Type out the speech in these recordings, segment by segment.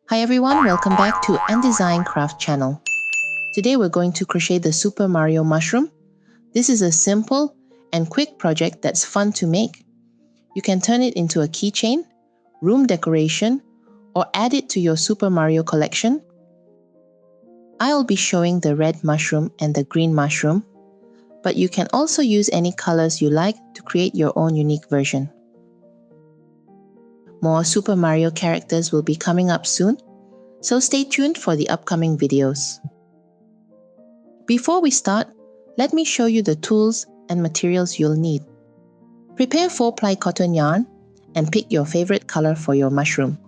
Hi everyone, welcome back to Design Craft channel. Today we're going to crochet the Super Mario mushroom. This is a simple and quick project that's fun to make. You can turn it into a keychain, room decoration, or add it to your Super Mario collection. I'll be showing the red mushroom and the green mushroom, but you can also use any colors you like to create your own unique version. More Super Mario characters will be coming up soon, so stay tuned for the upcoming videos. Before we start, let me show you the tools and materials you'll need. Prepare 4-ply cotton yarn and pick your favorite color for your mushroom.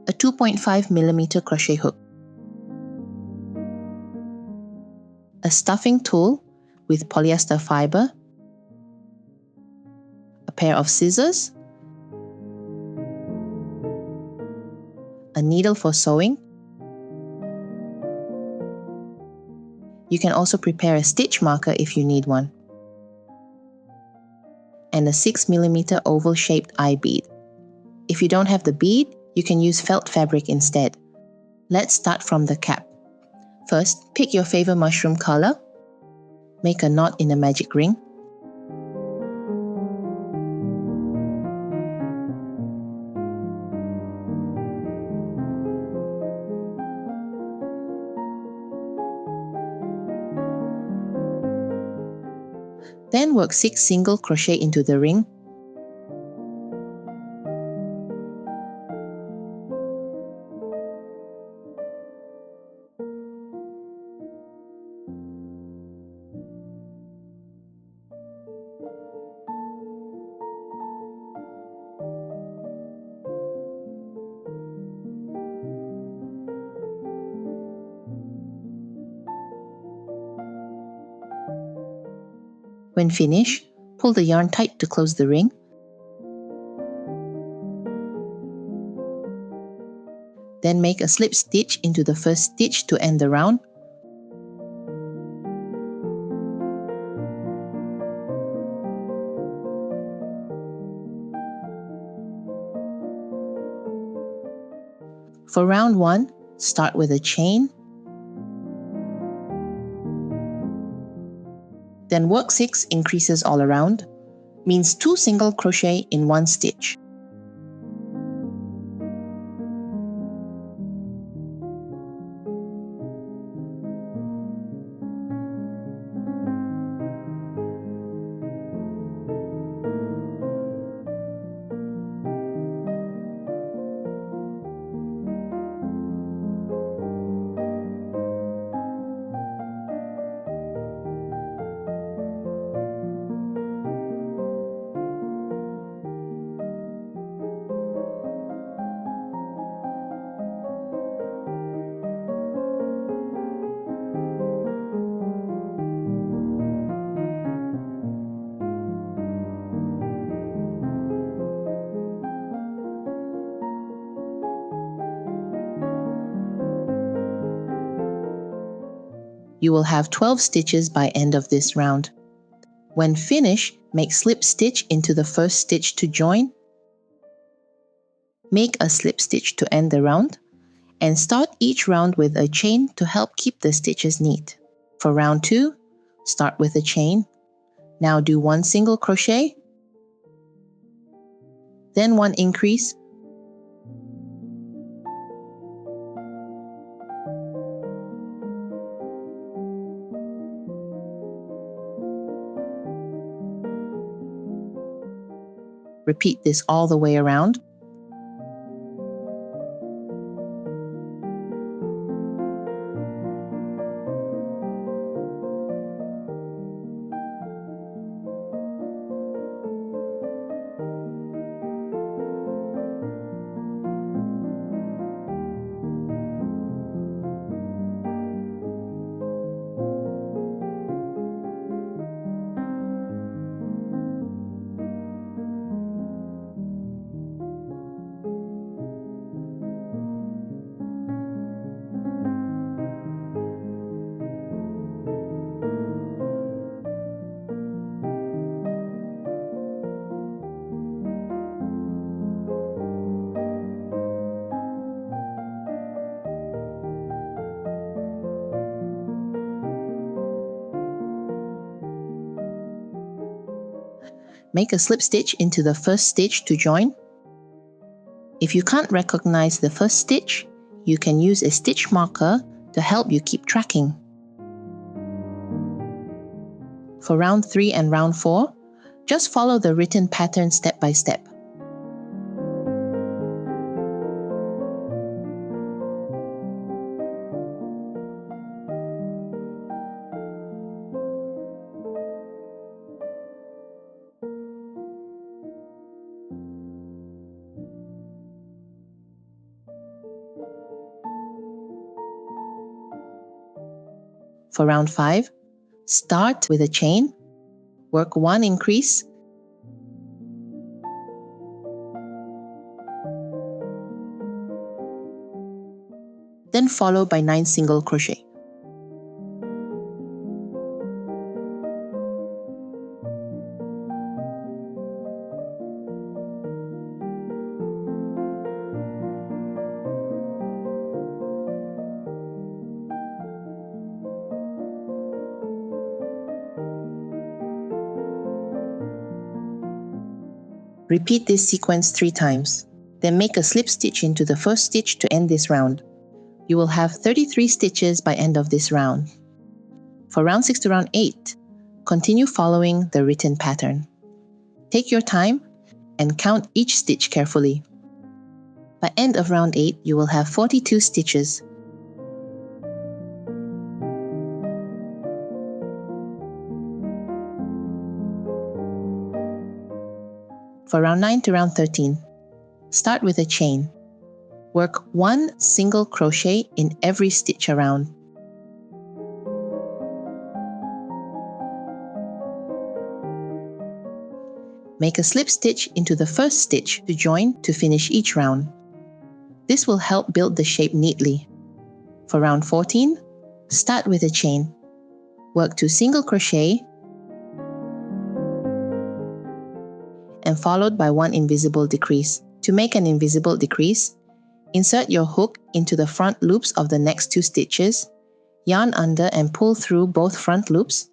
A 2.5mm crochet hook. A stuffing tool with polyester fiber. A pair of scissors. A needle for sewing. You can also prepare a stitch marker if you need one. And a 6mm oval-shaped eye bead. If you don't have the bead, you can use felt fabric instead. Let's start from the cap. First, pick your favorite mushroom color. Make a knot in a magic ring. Then work 6 single crochet into the ring. When finished, pull the yarn tight to close the ring. Then make a slip stitch into the first stitch to end the round. For round 1, start with a chain. Then work 6 increases all around, means 2 single crochet in 1 stitch. You will have 12 stitches by end of this round. When finished, make slip stitch into the first stitch to join. Make a slip stitch to end the round, and start each round with a chain to help keep the stitches neat. For round 2, start with a chain. Now do 1 single crochet, then 1 increase, repeat this all the way around. Make a slip stitch into the first stitch to join. If you can't recognize the first stitch, you can use a stitch marker to help you keep tracking. For round 3 and round 4, just follow the written pattern step by step. For round 5, start with a chain, work 1 increase, then follow by 9 single crochet. Repeat this sequence 3 times. Then make a slip stitch into the first stitch to end this round. You will have 33 stitches by end of this round. For round 6 to round 8, continue following the written pattern. Take your time and count each stitch carefully. By end of round 8, you will have 42 stitches. For round 9 to round 13, start with a chain. Work 1 single crochet in every stitch around. Make a slip stitch into the first stitch to join to finish each round. This will help build the shape neatly. For round 14, start with a chain. Work 2 single crochet and followed by 1 invisible decrease. To make an invisible decrease, insert your hook into the front loops of the next 2 stitches, yarn under and pull through both front loops,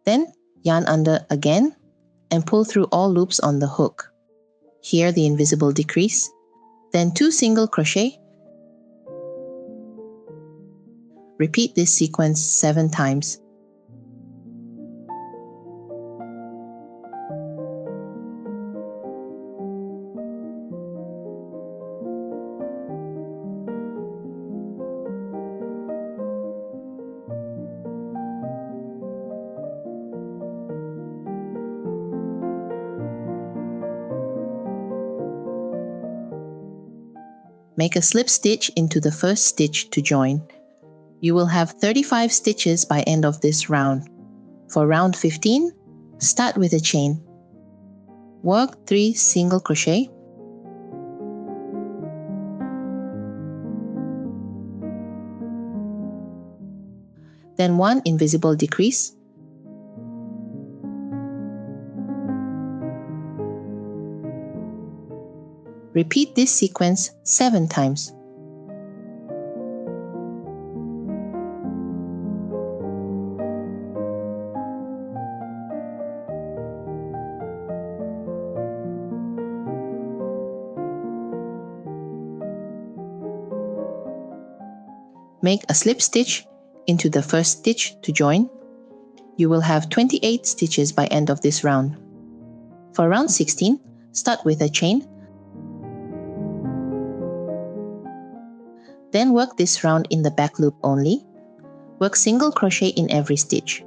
then yarn under again and pull through all loops on the hook. Here the invisible decrease, then 2 single crochet. Repeat this sequence 7 times. Make a slip stitch into the first stitch to join. You will have 35 stitches by end of this round. For round 15, start with a chain. Work 3 single crochet. Then 1 invisible decrease. Repeat this sequence 7 times. Make a slip stitch into the first stitch to join. You will have 28 stitches by end of this round. For round 16, start with a chain. Then work this round in the back loop only. Work single crochet in every stitch.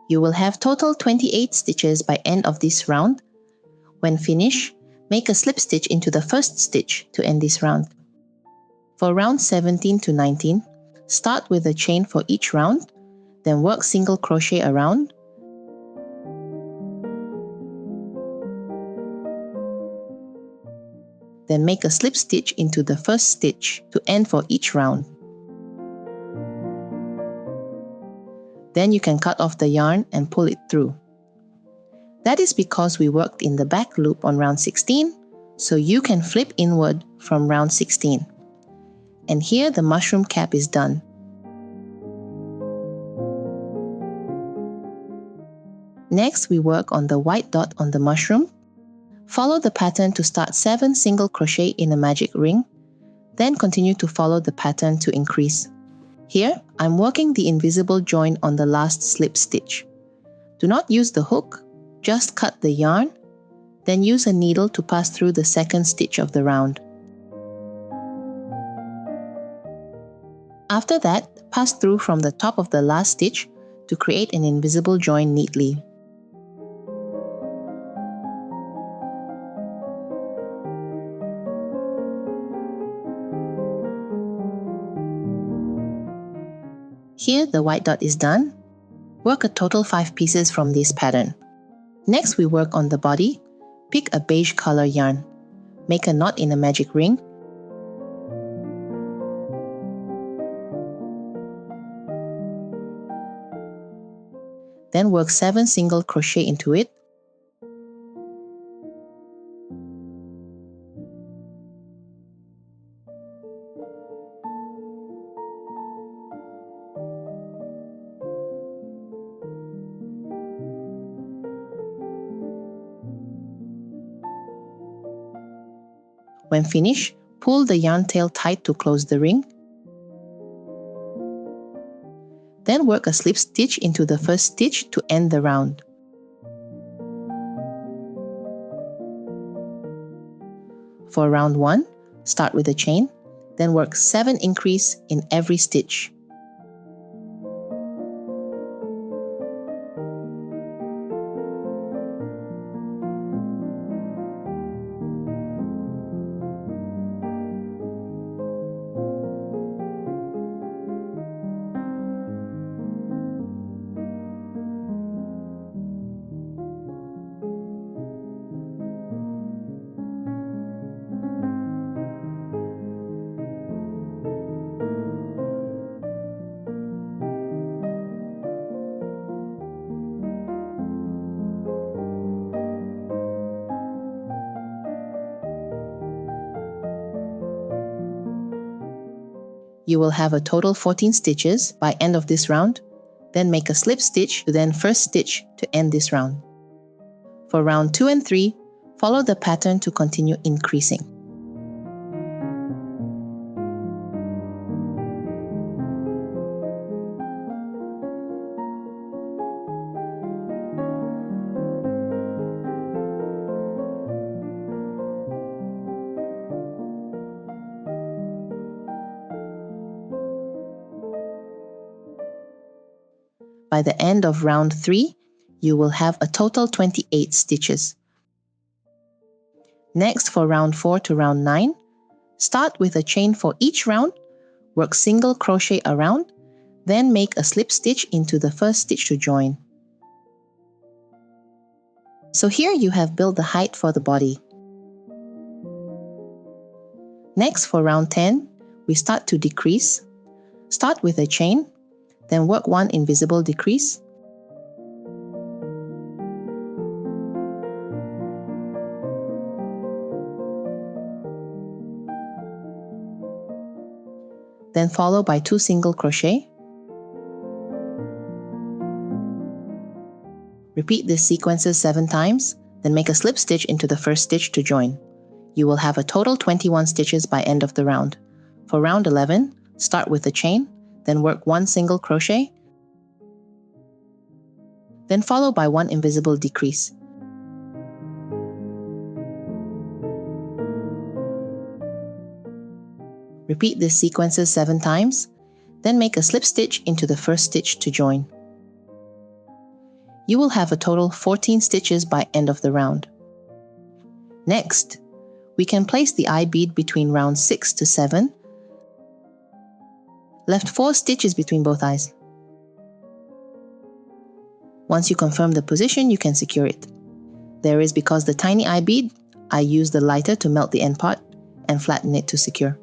You will have total 28 stitches by end of this round. When finished, make a slip stitch into the first stitch to end this round. For round 17 to 19, start with a chain for each round, then work single crochet around. Then make a slip stitch into the first stitch to end for each round. Then you can cut off the yarn and pull it through. That is because we worked in the back loop on round 16, so you can flip inward from round 16. And here the mushroom cap is done. Next, we work on the white dot on the mushroom. Follow the pattern to start 7 single crochet in a magic ring, then continue to follow the pattern to increase. Here, I'm working the invisible join on the last slip stitch. Do not use the hook, just cut the yarn, then use a needle to pass through the second stitch of the round. After that, pass through from the top of the last stitch to create an invisible join neatly. Here the white dot is done. Work a total 5 pieces from this pattern. Next we work on the body. Pick a beige color yarn. Make a knot in a magic ring. Then work 7 single crochet into it. When finished, pull the yarn tail tight to close the ring. Then work a slip stitch into the first stitch to end the round. For round 1, start with a chain, then work 7 increase in every stitch. You will have a total 14 stitches by end of this round, then make a slip stitch to then first stitch to end this round. For round 2 and 3, follow the pattern to continue increasing. By the end of round 3, you will have a total 28 stitches. Next, for round 4 to round 9, start with a chain for each round, work single crochet around, then make a slip stitch into the first stitch to join. So here you have built the height for the body. Next, for round 10, we start to decrease. Start with a chain, then work 1 invisible decrease. Then follow by 2 single crochet. Repeat this sequences 7 times, then make a slip stitch into the first stitch to join. You will have a total 21 stitches by end of the round. For round 11, start with a chain, then work 1 single crochet, then follow by 1 invisible decrease. Repeat this sequences 7 times, then make a slip stitch into the first stitch to join. You will have a total 14 stitches by end of the round. Next, we can place the eye bead between round 6 to 7. Left 4 stitches between both eyes. Once you confirm the position, you can secure it. There is because the tiny eye bead, I use the lighter to melt the end part and flatten it to secure.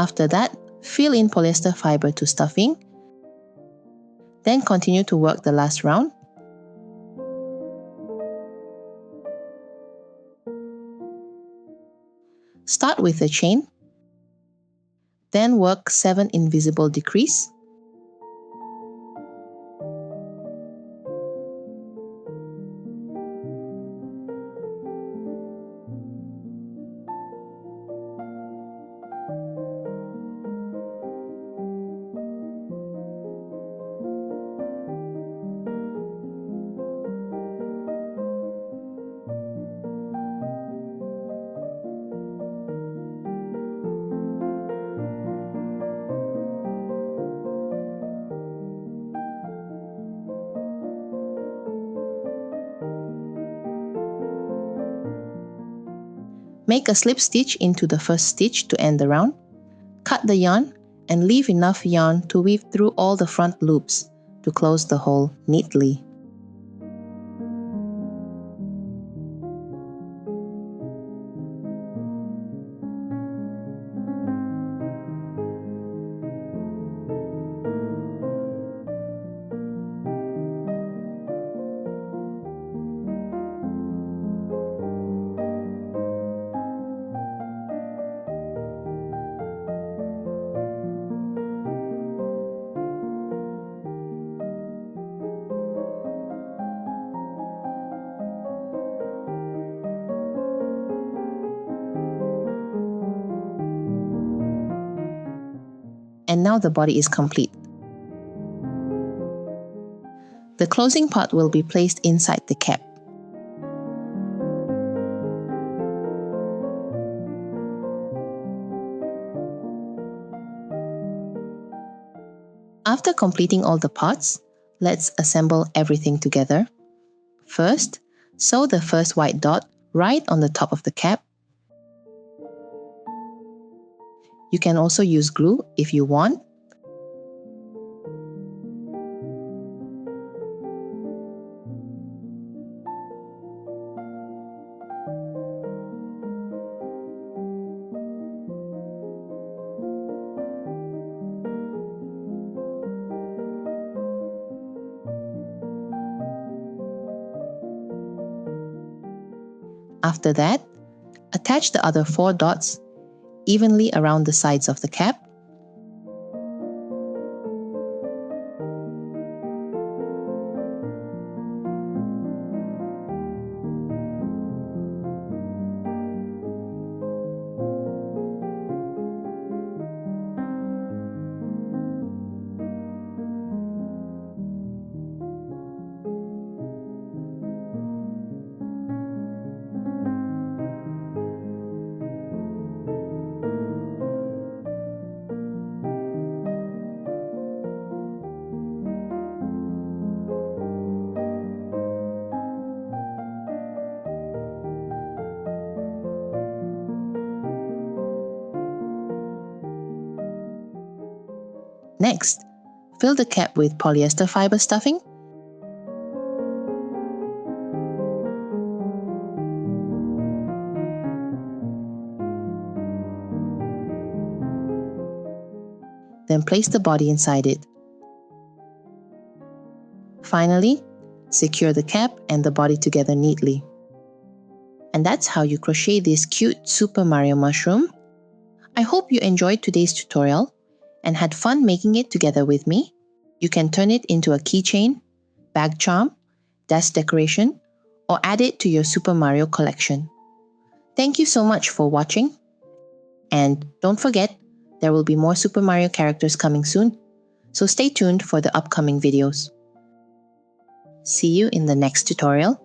After that, fill in polyester fiber to stuffing. Then continue to work the last round. Start with a chain. Then work 7 invisible decrease. Make a slip stitch into the first stitch to end the round. Cut the yarn and leave enough yarn to weave through all the front loops to close the hole neatly. And now the body is complete. The closing part will be placed inside the cap. After completing all the parts, let's assemble everything together. First, sew the first white dot right on the top of the cap. You can also use glue if you want. After that, attach the other 4 dots evenly around the sides of the cap. Next, fill the cap with polyester fiber stuffing. Then place the body inside it. Finally, secure the cap and the body together neatly. And that's how you crochet this cute Super Mario mushroom. I hope you enjoyed today's tutorial and had fun making it together with me. You can turn it into a keychain, bag charm, desk decoration, or add it to your Super Mario collection. Thank you so much for watching. And don't forget, there will be more Super Mario characters coming soon, so stay tuned for the upcoming videos. See you in the next tutorial.